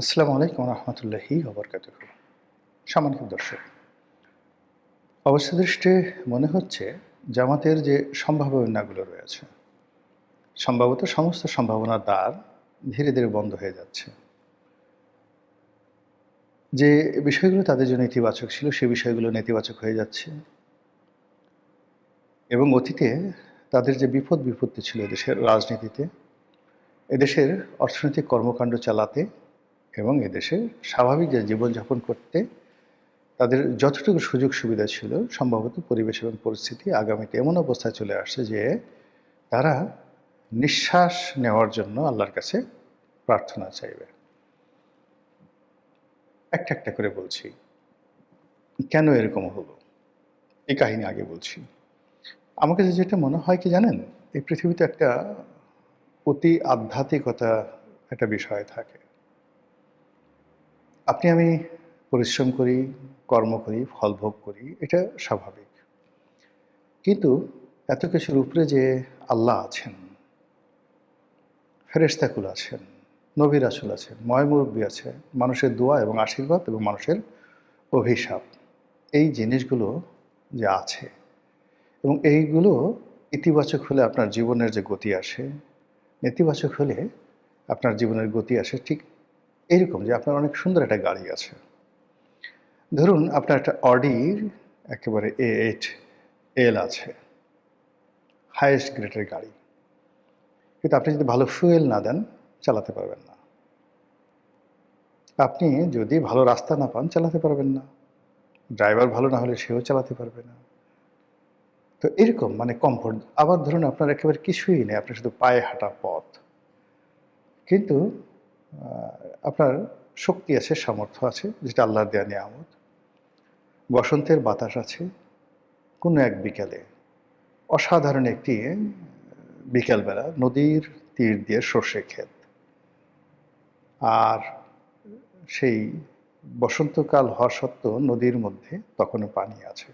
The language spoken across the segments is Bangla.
আসসালামু আলাইকুম রহমতুল্লাহি ওবরকাতুহ। সম্মানিত দর্শক, অবস্থাদৃষ্টে মনে হচ্ছে জামাতের যে সম্ভাবনাগুলো রয়েছে, সম্ভবত সমস্ত সম্ভাবনার দ্বার ধীরে ধীরে বন্ধ হয়ে যাচ্ছে। যে বিষয়গুলো তাদের জন্য ইতিবাচক ছিল সে বিষয়গুলো নেতিবাচক হয়ে যাচ্ছে এবং অতীতে তাদের যে বিপদ বিপত্তি ছিল এদেশের রাজনীতিতে, এদেশের অর্থনৈতিক কর্মকাণ্ড চালাতে এবং এদেশে স্বাভাবিক যে জীবনযাপন করতে তাদের যতটুকু সুযোগ সুবিধা ছিল, সম্ভবত পরিবেশ এবং পরিস্থিতি আগামীতে এমন অবস্থায় চলে আসছে যে তারা নিঃশ্বাস নেওয়ার জন্য আল্লাহর কাছে প্রার্থনা চাইবে। একটা একটা করে বলছি, কেন এরকম হলো এই কাহিনী আগে বলছি। আমার কাছে যেটা মনে হয় কি জানেন, এই পৃথিবীতে একটা অতি আধ্যাত্মিকতা একটা বিষয় থাকে। আপনি আমি পরিশ্রম করি, কর্ম করি, ফল ভোগ করি, এটা স্বাভাবিক। কিন্তু এত কিছুর উপরে যে আল্লাহ আছেন, ফেরেশতাকুল আছেন, নবী রাসূল আছেন, ময়-মুরব্বি আছে, মানুষের দোয়া এবং আশীর্বাদ এবং মানুষের অভিশাপ, এই জিনিসগুলো যে আছে এবং এইগুলো ইতিবাচক হলে আপনার জীবনের যে গতি আসে, নেতিবাচক হলে আপনার জীবনের গতি আসে ঠিক এরকম যে আপনার অনেক সুন্দর একটা গাড়ি আছে। ধরুন আপনার একটা অডির একেবারে A8 L আছে, হাইয়েস্ট গ্রেডের গাড়ি। কিন্তু আপনি যদি ভালো ফুয়েল না দেন, চালাতে পারবেন না। আপনি যদি ভালো রাস্তা না পান, চালাতে পারবেন না। ড্রাইভার ভালো না হলে সেও চালাতে পারবে না। তো এরকম মানে কমফোর্ট। আবার ধরুন আপনার একেবারে কিছুই নেই, আপনার শুধু পায়ে হাঁটা পথ। কিন্তু আপনার শক্তি আছে, সামর্থ্য আছে, যেটা আল্লাহর দেয়া নেয়ামত। বসন্তের বাতাস আছে, কোনো এক বিকালে অসাধারণ একটি বিকালবেলা নদীর তীর দিয়ে সর্ষে ক্ষেত। আর সেই বসন্তকাল হওয়া সত্ত্বেও নদীর মধ্যে তখনও পানি আছে।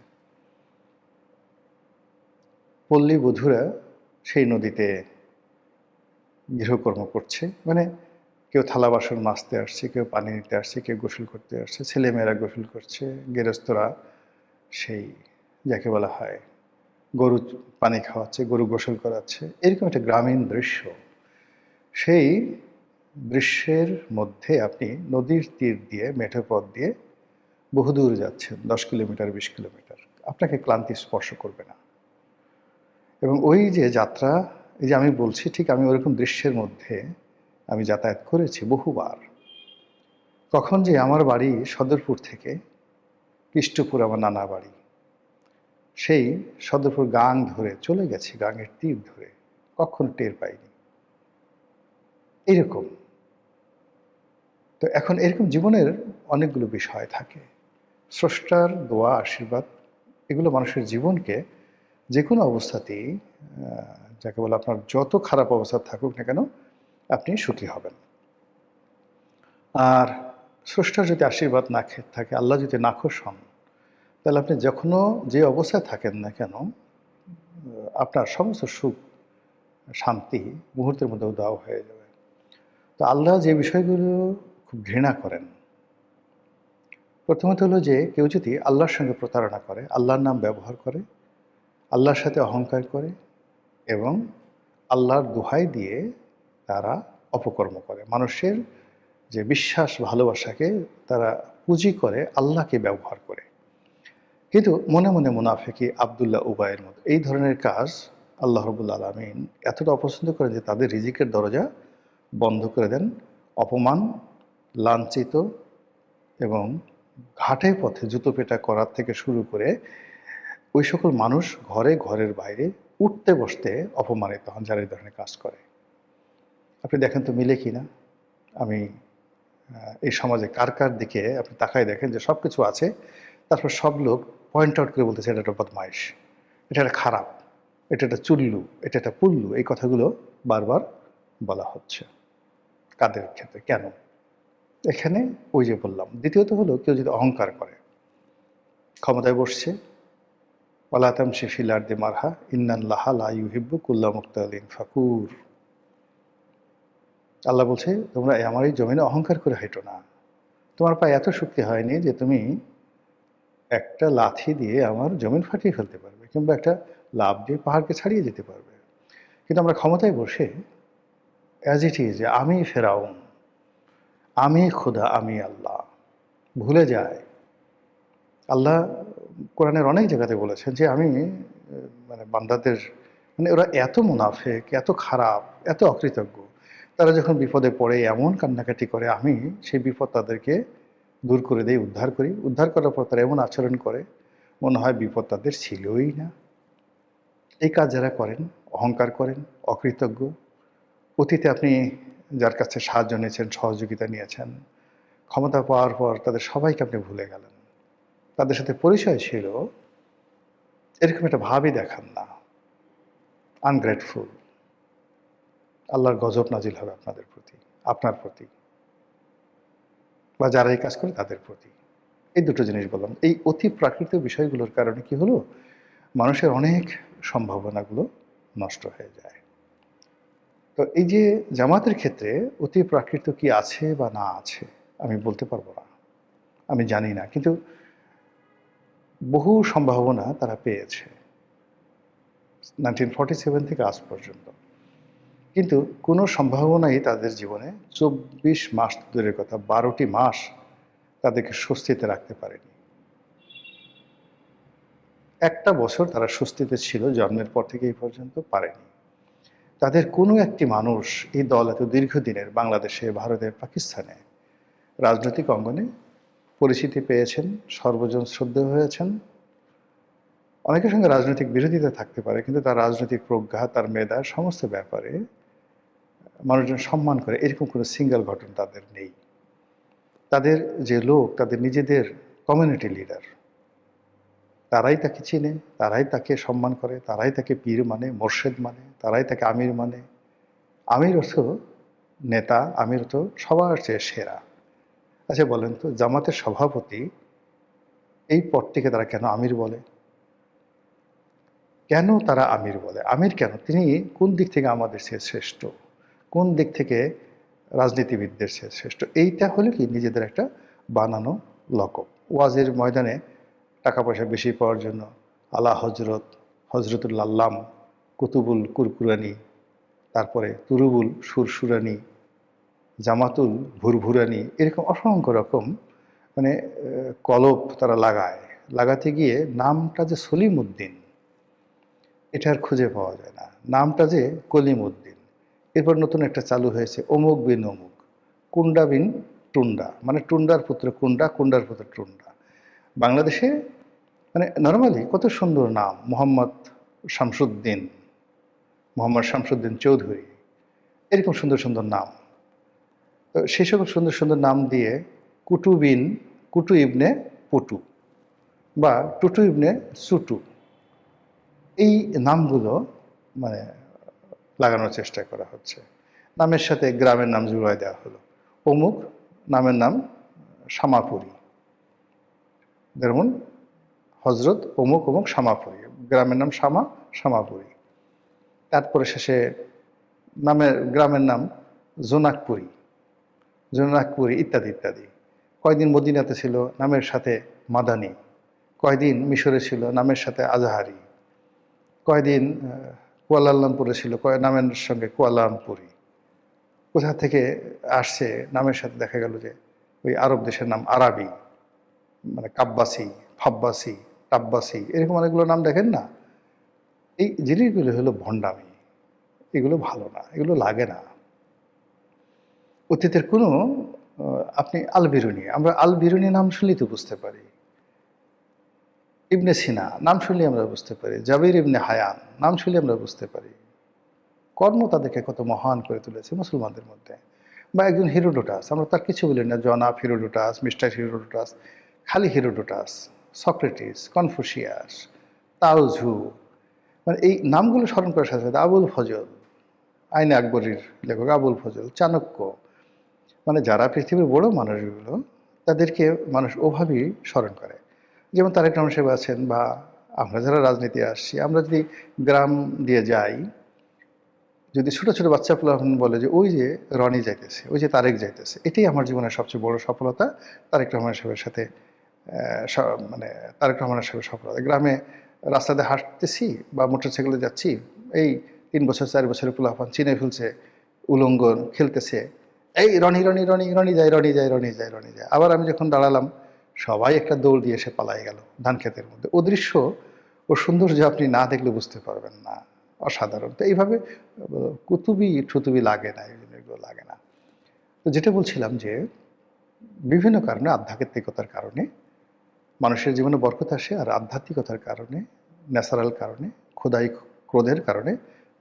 পল্লী বধূরা সেই নদীতে গৃহকর্ম করছে, মানে কেউ থালা বাসন মাজতে আসছে, কেউ পানি নিতে আসছে, কেউ গোসল করতে আসছে, ছেলেমেয়েরা গোসল করছে, গেরস্তরা সেই যাকে বলা হয় গরু পানি খাওয়াচ্ছে, গরু গোসল করাচ্ছে, এরকম একটা গ্রামীণ দৃশ্য। সেই দৃশ্যের মধ্যে আপনি নদীর তীর দিয়ে মেঠো পথ দিয়ে বহুদূর যাচ্ছেন, 10 কিলোমিটার 20 কিলোমিটার, আপনাকে ক্লান্তি স্পর্শ করবে না। এবং ওই যে যাত্রা, এই যে আমি বলছি ঠিক আমি ওরকম দৃশ্যের মধ্যে আমি যাতায়াত করেছি বহুবার। কখন যে আমার বাড়ি সদরপুর থেকে কৃষ্টপুর আমার নানা বাড়ি, সেই সদরপুর গাং ধরে চলে গেছি, গাঙের তীর ধরে, কখনো টের পাইনি। এরকম তো এখন এরকম জীবনের অনেকগুলো বিষয় থাকে। স্রষ্টার দোয়া আশীর্বাদ এগুলো মানুষের জীবনকে যে কোনো অবস্থাতেই যাকে বলে আপনার যত খারাপ অবস্থা থাকুক না কেন আপনি সুখী হবেন। আর স্রষ্টার যদি আশীর্বাদ না থাকে, আল্লাহ যদি নাখোশ হন, তাহলে আপনি যখনও যে অবস্থায় থাকেন না কেন আপনার সমস্ত সুখ শান্তি মুহূর্তের মধ্যে উধাও হয়ে যাবে। তো আল্লাহ যে বিষয়গুলো খুব ঘৃণা করেন, প্রথমত হলো যে কেউ যদি আল্লাহর সঙ্গে প্রতারণা করে, আল্লাহর নাম ব্যবহার করে, আল্লাহর সাথে অহংকার করে এবং আল্লাহর দোহাই দিয়ে তারা অপকর্ম করে, মানুষের যে বিশ্বাস ভালোবাসাকে তারা পুঁজি করে আল্লাহকে ব্যবহার করে। কিন্তু মনে মনে মুনাফেকি আবদুল্লাহ উবাইয়ের মতো এই ধরনের কাজ আল্লাহ রাব্বুল আলামিন এতটা অপছন্দ করেন যে তাদের রিজিকের দরজা বন্ধ করে দেন। অপমান, লাঞ্ছিত এবং ঘাটে পথে জুতো পেটা করার থেকে শুরু করে ওই সকল মানুষ ঘরে ঘরের বাইরে উঠতে বসতে অপমানিত হন যারা এই ধরনের কাজ করে। আপনি দেখেন তো মিলে কিনা। আমি এই সমাজে কার কার দিকে আপনি তাকায় দেখেন যে সব কিছু আছে, তারপর সব লোক পয়েন্ট আউট করে বলতেছে এটা একটা বদমাইশ, এটা একটা খারাপ, এটা একটা চুল্লু, এটা একটা পুল্লু, এই কথাগুলো বারবার বলা হচ্ছে। কাদের ক্ষেত্রে কেন? এখানে ওই যে বললাম। দ্বিতীয়ত হলো কেউ যদি অহংকার করে, ক্ষমতায় বসছে, ওয়ালা তামশি ফিল আরদি মারহা ইন্নাল্লাহা লা ইউহিব্বু কুল্লা মুখতালিন ফাকুর। আল্লাহ বলছে, তোমরা আমার এই জমিনে অহংকার করে হাঁটো না। তোমার পায়ে এত শক্তি হয়নি যে তুমি একটা লাথি দিয়ে আমার জমিন ফাটিয়ে ফেলতে পারবে, কিংবা একটা লাফ দিয়ে পাহাড়কে ছাড়িয়ে যেতে পারবে। কিন্তু আমরা ক্ষমতায় বসে অ্যাজ ইট ইজ, আমি ফেরাউন, আমি খোদা, আমি আল্লাহ, ভুলে যায়। আল্লাহ কোরআনের অনেক জায়গাতে বলেছেন যে আমি মানে বান্দাদের, মানে ওরা এত মুনাফেক, এত খারাপ, এত অকৃতজ্ঞ, তারা যখন বিপদে পড়ে এমন কান্নাকাটি করে, আমি সেই বিপদ তাদেরকে দূর করে দিই, উদ্ধার করি। উদ্ধার করার পর তারা এমন আচরণ করে মনে হয় বিপদ তাদের ছিলই না। এই কাজ যারা করেন, অহংকার করেন, অকৃতজ্ঞ, অতীতে আপনি যার কাছে সাহায্য নিয়েছেন, সহযোগিতা নিয়েছেন, ক্ষমতা পাওয়ার পর তাদের সবাইকে আপনি ভুলে গেলেন, তাদের সাথে পরিচয় ছিল, এরকম একটা ভাবই দেখান না। আনগ্রেটফুল। আল্লাহর গজব নাজিল হবে আপনাদের প্রতি, আপনার প্রতি, বা যারা এই কাজ করে তাদের প্রতি। এই দুটো জিনিস বললাম। এই অতি প্রাকৃতিক বিষয়গুলোর কারণে কি হলো, মানুষের অনেক সম্ভাবনাগুলো নষ্ট হয়ে যায়। তো এই যে জামাতের ক্ষেত্রে অতি প্রাকৃত কি আছে বা না আছে আমি বলতে পারবো না, আমি জানি না, কিন্তু বহু সম্ভাবনা তারা পেয়েছে 1947 থেকে আজ পর্যন্ত। কিন্তু কোনো সম্ভাবনাই তাদের জীবনে 24 মাস দূরের কথা, 12টি মাস তাদেরকে স্বস্তিতে রাখতে পারেনি। একটা বছর তারা স্বস্তিতে ছিল, জন্মের পর থেকে এই পর্যন্ত পারেনি। তাদের কোনো একটি মানুষ, এই দল এত দীর্ঘদিনের বাংলাদেশে, ভারতে, পাকিস্তানে রাজনৈতিক অঙ্গনে পরিচিতি পেয়েছেন, সর্বজন শ্রদ্ধেয় হয়েছেন। অনেকের সঙ্গে রাজনৈতিক বিরোধিতা থাকতে পারে, কিন্তু তার রাজনৈতিক প্রজ্ঞা, তার মেধা, সমস্ত ব্যাপারে মানুষজন সম্মান করে, এরকম কোনো সিঙ্গেল ঘটনা তাদের নেই। তাদের যে লোক, তাদের নিজেদের কমিউনিটি লিডার, তারাই তাকে চিনে, তারাই তাকে সম্মান করে, তারাই তাকে পীর মানে, মোর্শেদ মানে, তারাই তাকে আমির মানে। আমির অর্থ নেতা, আমির অর্থ সবার চেয়ে সেরা। আচ্ছা বলেন তো, জামাতের সভাপতি, এই পদটিকে তারা কেন আমির বলে? কেন তারা আমির বলে? আমির কেন? তিনি কোন দিক থেকে আমাদের চেয়ে শ্রেষ্ঠ, কোন দিক থেকে রাজনীতিবিদদের চেয়ে শ্রেষ্ঠ? এইটা হলো কি নিজেদের একটা বানানো লকব। ওয়াজের ময়দানে টাকা পয়সা বেশি পাওয়ার জন্য আলা হজরত, হজরতুল আল্লাম, কুতুবুল কুরকুরানি, তারপরে তুরুবুল সুরসুরানি, জামাতুল ভুরভুরানি, এরকম অসংখ্য রকম মানে কলব তারা লাগায়। লাগাতে গিয়ে নামটা যে সলিম উদ্দিন, এটা আর খুঁজে পাওয়া যায় না। নামটা যে কলিম উদ্দিন। এরপর নতুন একটা চালু হয়েছে অমুক বিন অমুক, কুন্ডা বিন টুন্ডা, মানে টুন্ডার পুত্র কুন্ডা, কুন্ডার পুত্র টুন্ডা। বাংলাদেশে মানে নর্মালি কত সুন্দর নাম, মোহাম্মদ শামসুদ্দিন, মোহাম্মদ শামসুদ্দিন চৌধুরী, এরকম সুন্দর সুন্দর নাম। তো সেই সকল সুন্দর সুন্দর নাম দিয়ে কুটু বিন, কুটু ইবনে পুটু, বা টুটু ইবনে সুটু, এই নামগুলো মানে লাগানোর চেষ্টা করা হচ্ছে। নামের সাথে গ্রামের নাম জুড়ায় দেওয়া হলো। অমুক নামের নাম শামাপুরী, যেমন হজরত অমুক অমুক শামাপুরী, গ্রামের নাম শামা, শামাপুরী। তারপরে শেষে নামের গ্রামের নাম জোনাকপুরী, জোনাকপুরী, ইত্যাদি ইত্যাদি। কয়দিন মদিনাতে ছিল, নামের সাথে মাদানী। কয়দিন মিশরে ছিল, নামের সাথে আজহারি। কয়দিন কুয়ালালামপুরে ছিল, নামের সঙ্গে কুয়ালালামপুরি। কোথা থেকে আসছে নামের সাথে দেখা গেল যে ওই আরব দেশের নাম আরাবি, মানে কাব্বাসি, ফাব্বাসি, টাব্বাসি, এরকম অনেকগুলো নাম দেখেন না। এই জিনিসগুলো হলো ভণ্ডামি, এগুলো ভালো না, এগুলো লাগে না। অতীতের কোনো আপনি আল বিরুনি, আমরা আল বিরুনি নাম শুনলেই তো বুঝতে পারি। ইবনে সিনা নাম শুনলে আমরা বুঝতে পারি। জাবির ইবনে হায়ান নাম শুনলে আমরা বুঝতে পারি। কর্ম তাদেরকে কত মহান করে তুলেছে মুসলমানদের মধ্যে। বা একজন হিরোডোটাস, আমরা তার কিছু বলি না, জনাব হিরোডোটাস, মিস্টার হিরোডোটাস, খালি হিরোডোটাস, সক্রেটিস, কনফুসিয়াস, তাওঝু, মানে এই নামগুলো স্মরণ করার সাথে সাথে আবুল ফজল, আইনে আকবরীর লেখক আবুল ফজল, চাণক্য, মানে যারা পৃথিবীর বড় মানুষগুলো, তাদেরকে মানুষ ওভাবেই স্মরণ করে। যেমন তারেক রহমান সাহেব আছেন, বা আমরা যারা রাজনীতি আসছি, আমরা যদি গ্রাম দিয়ে যাই, যদি ছোট ছোট বাচ্চা পোলাপান বলে যে ওই যে রনি যাইতেছে, ওই যে তারেক যাইতেছে, এটাই আমার জীবনের সবচেয়ে বড় সফলতা। তারেক রহমান সাহেবের সাথে মানে তারেক রহমানের সাহেবের সফলতা। গ্রামে রাস্তাতে হাঁটতেছি বা মোটরসাইকেলে যাচ্ছি, এই 3 বছর 4 বছরের পোলাপান চিনে ফেলছে, উলঙ্গ খেলতেছে, এই রনি রনি রনি রনি যায় রনি যায় রনি যায় রনি যায়। আবার আমি যখন দাঁড়ালাম, সবাই একটা দৌড় দিয়ে এসে পালাই গেল ধান ক্ষেতের মধ্যে। ও দৃশ্য, ও সৌন্দর্য আপনি না দেখলে বুঝতে পারবেন না। অসাধারণ। তো এইভাবে কুতুবি ঠুতুবি লাগে না, এগুলো লাগে না। তো যেটা বলছিলাম যে বিভিন্ন কারণে, আধ্যাত্মিকতার কারণে মানুষের জীবনে বরকত আসে, আর আধ্যাত্মিকতার কারণে, ন্যাচারাল কারণে, খোদাই ক্রোধের কারণে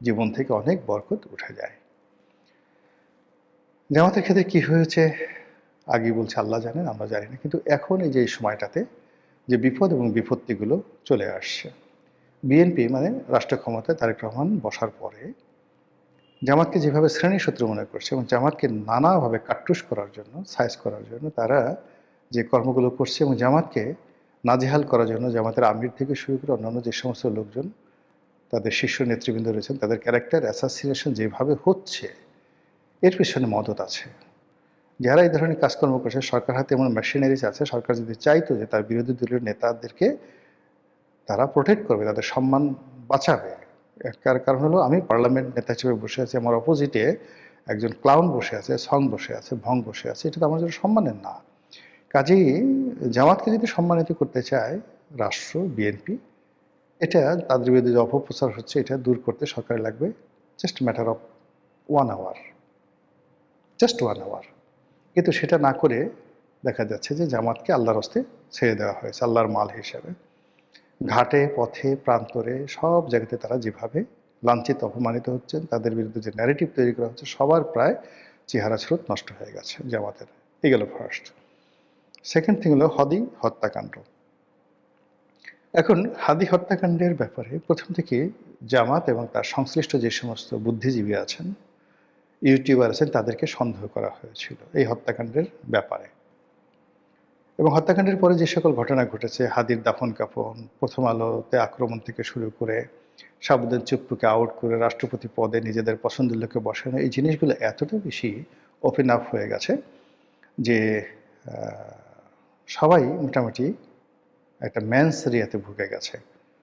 জীবন থেকে অনেক বরকত উঠে যায়। জামাতের ক্ষেত্রে কি হয়েছে আগেই বলছে আল্লাহ জানেন, আমরা জানি না। কিন্তু এখন এই যে এই সময়টাতে যে বিপদ এবং বিপত্তিগুলো চলে আসছে, বিএনপি মানে রাষ্ট্র ক্ষমতায় তারেক রহমান বসার পরে জামাতকে যেভাবে শ্রেণী শত্রু মনে করছে এবং জামাতকে নানাভাবে কাট্টুস করার জন্য, সাইজ করার জন্য তারা যে কর্মগুলো করছে এবং জামাতকে নাজেহাল করার জন্য জামাতের আমির থেকে শুরু করে অন্যান্য যে সমস্ত লোকজন, তাদের শীর্ষ নেতৃবৃন্দ রয়েছেন, তাদের ক্যারেক্টার অ্যাসাসিনেশন যেভাবে হচ্ছে, এর পেছনে মদত আছে। যারা এই ধরনের কাজকর্ম করছে, সরকার হাতে এমন মেশিনারিজ আছে, সরকার যদি চাইতো যে তার বিরোধী দলীয় নেতাদেরকে তারা প্রোটেক্ট করবে, তাদের সম্মান বাঁচাবে। কারণ হলো আমি পার্লামেন্ট নেতা হিসেবে বসে আছি, আমার অপোজিটে একজন ক্লাউন বসে আছে, সং বসে আছে, ভং বসে আছে, এটা তো আমার জন্য সম্মানের না। কাজেই জামাতকে যদি সম্মানিত করতে চায় রাষ্ট্র, বিএনপি, এটা তাদের বিরুদ্ধে যে অপপ্রচার হচ্ছে এটা দূর করতে সরকার লাগবে just matter of 1 hour, just 1 hour. কিন্তু সেটা না করে দেখা যাচ্ছে যে জামাতকে আল্লাহর হস্তে ছেড়ে দেওয়া হয়েছে, আল্লাহর মাল হিসেবে। ঘাটে, পথে, প্রান্তরে সব জায়গাতে তারা যেভাবে লাঞ্ছিত, অপমানিত হচ্ছেন, তাদের বিরুদ্ধে যে ন্যারেটিভ তৈরি করা হচ্ছে, সবার প্রায় চেহারা স্রোত নষ্ট হয়ে গেছে জামাতের। এই গেল ফার্স্ট। সেকেন্ড থিং হলো হাদি হত্যাকাণ্ড। এখন হাদি হত্যাকাণ্ডের ব্যাপারে প্রথম থেকে জামাত এবং তার সংশ্লিষ্ট যে সমস্ত বুদ্ধিজীবী আছেন, ইউটিউবার আছেন, তাদেরকে সন্দেহ করা হয়েছিল এই হত্যাকাণ্ডের ব্যাপারে। এবং হত্যাকাণ্ডের পরে যে সকল ঘটনা ঘটেছে, হাদির দাফন কাফন, প্রথম আলোতে আক্রমণ থেকে শুরু করে শাহাবুদ্দিন চুপ্পুকে আউট করে রাষ্ট্রপতি পদে নিজেদের পছন্দের লোককে বসানো, এই জিনিসগুলো এতটা বেশি ওপেন আপ হয়ে গেছে যে সবাই মোটামুটি একটা ম্যানস এরিয়াতে ভুগে গেছে।